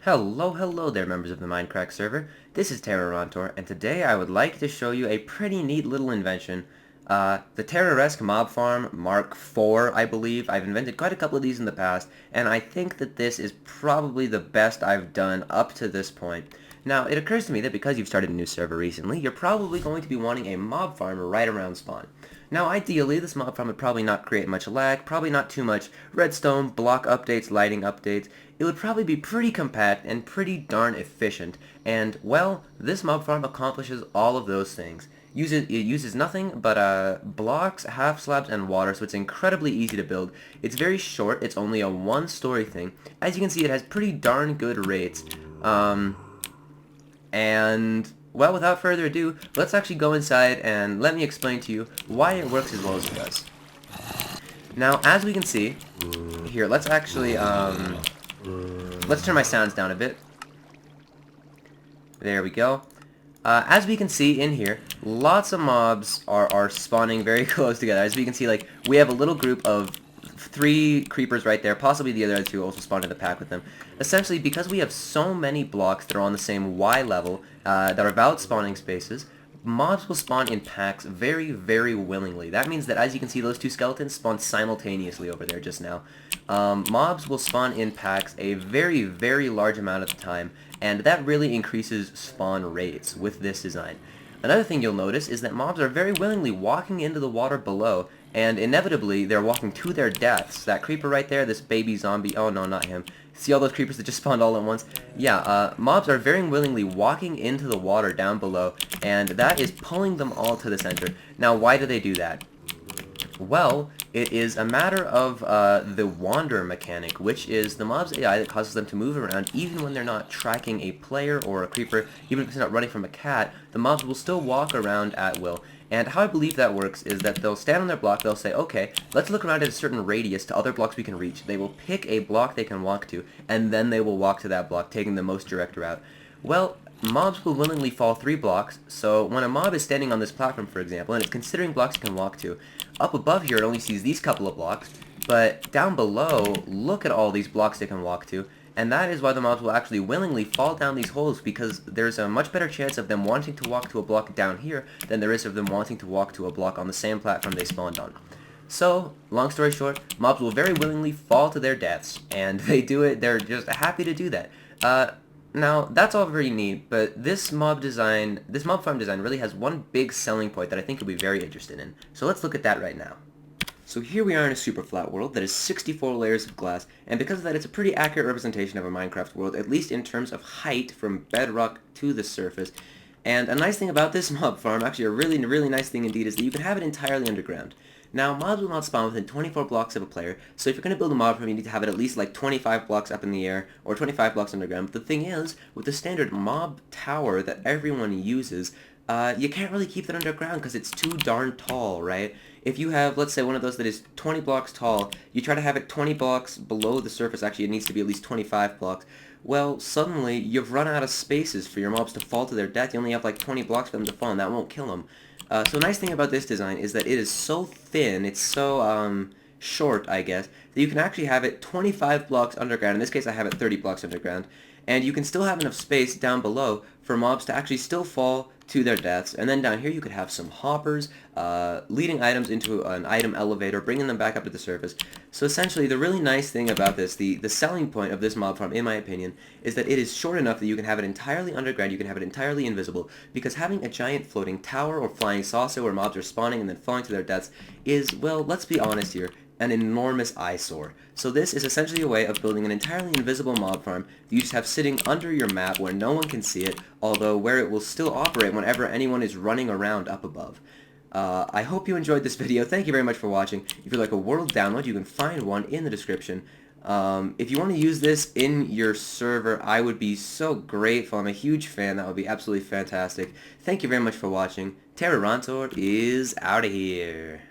Hello there, members of the Mindcrack server. This is Terrorontor, and today I would like to show you a pretty neat little invention. The Terroresque mob farm Mark IV, I believe. I've invented quite a couple of these in the past, and I think that this is probably the best I've done up to this point. Now, it occurs to me that because you've started a new server recently, you're probably going to be wanting a mob farm right around spawn. Now, ideally, this mob farm would probably not create much lag, probably not too much redstone, block updates, lighting updates. It would probably be pretty compact and pretty darn efficient, and, well, this mob farm accomplishes all of those things. It uses nothing but blocks, half slabs, and water, so it's incredibly easy to build. It's very short, it's only a one-story thing. As you can see, it has pretty darn good rates. And, well, without further ado, let's actually go inside and let me explain to you why it works as well as it does. Now, as we can see, here, let's actually, let's turn my sounds down a bit. There we go. As we can see in here, lots of mobs are spawning very close together. As we can see, like, we have a little group of 3 creepers right there, possibly the other 2 also spawn in the pack with them. Essentially, because we have so many blocks that are on the same Y level, that are valid spawning spaces, mobs will spawn in packs very, very willingly. That means that, as you can see, those 2 skeletons spawned simultaneously over there just now. Mobs will spawn in packs a very, very large amount of the time, and that really increases spawn rates with this design. Another thing you'll notice is that mobs are very willingly walking into the water below, and inevitably they're walking to their deaths. That creeper right there, this baby zombie, oh no, not him. See all those creepers that just spawned all at once? Yeah, mobs are very willingly walking into the water down below, and that is pulling them all to the center. Now, why do they do that? Well, it is a matter of the wander mechanic, which is the mob's AI that causes them to move around even when they're not tracking a player or a creeper. Even if it's not running from a cat, the mobs will still walk around at will. And how I believe that works is that they'll stand on their block, they'll say, okay, let's look around at a certain radius to other blocks we can reach. They will pick a block they can walk to, and then they will walk to that block, taking the most direct route. Well, mobs will willingly fall 3 blocks, so when a mob is standing on this platform, for example, and it's considering blocks it can walk to, up above here it only sees these couple of blocks, but down below, look at all these blocks it can walk to, and that is why the mobs will actually willingly fall down these holes, because there's a much better chance of them wanting to walk to a block down here than there is of them wanting to walk to a block on the same platform they spawned on. So, long story short, mobs will very willingly fall to their deaths, and they do it, they're just happy to do that. Now, that's all very neat, but this mob farm design really has one big selling point that I think you'll be very interested in. So let's look at that right now. So here we are in a super flat world that is 64 layers of glass, and because of that it's a pretty accurate representation of a Minecraft world, at least in terms of height from bedrock to the surface. And a nice thing about this mob farm, actually a really, really nice thing indeed, is that you can have it entirely underground. Now, mobs will not spawn within 24 blocks of a player, so if you're going to build a mob farm, you need to have it at least like 25 blocks up in the air, or 25 blocks underground. But the thing is, with the standard mob tower that everyone uses, you can't really keep that underground because it's too darn tall, right? If you have, let's say, one of those that is 20 blocks tall, you try to have it 20 blocks below the surface, actually it needs to be at least 25 blocks, well, suddenly you've run out of spaces for your mobs to fall to their death. You only have like 20 blocks for them to fall, and that won't kill them. So a nice thing about this design is that it is so thin, it's so short, I guess, that you can actually have it 25 blocks underground. In this case, I have it 30 blocks underground. And you can still have enough space down below for mobs to actually still fall to their deaths. And then down here you could have some hoppers, leading items into an item elevator, bringing them back up to the surface. So essentially, the really nice thing about this, the selling point of this mob farm, in my opinion, is that it is short enough that you can have it entirely underground, you can have it entirely invisible, because having a giant floating tower or flying saucer where mobs are spawning and then falling to their deaths is, well, let's be honest here, an enormous eyesore. So this is essentially a way of building an entirely invisible mob farm that you just have sitting under your map where no one can see it, although where it will still operate whenever anyone is running around up above. I hope you enjoyed this video. Thank you very much for watching. If you'd like a world download, you can find one in the description. If you want to use this in your server, I would be so grateful. I'm a huge fan. That would be absolutely fantastic. Thank you very much for watching. Terrorontor is out of here.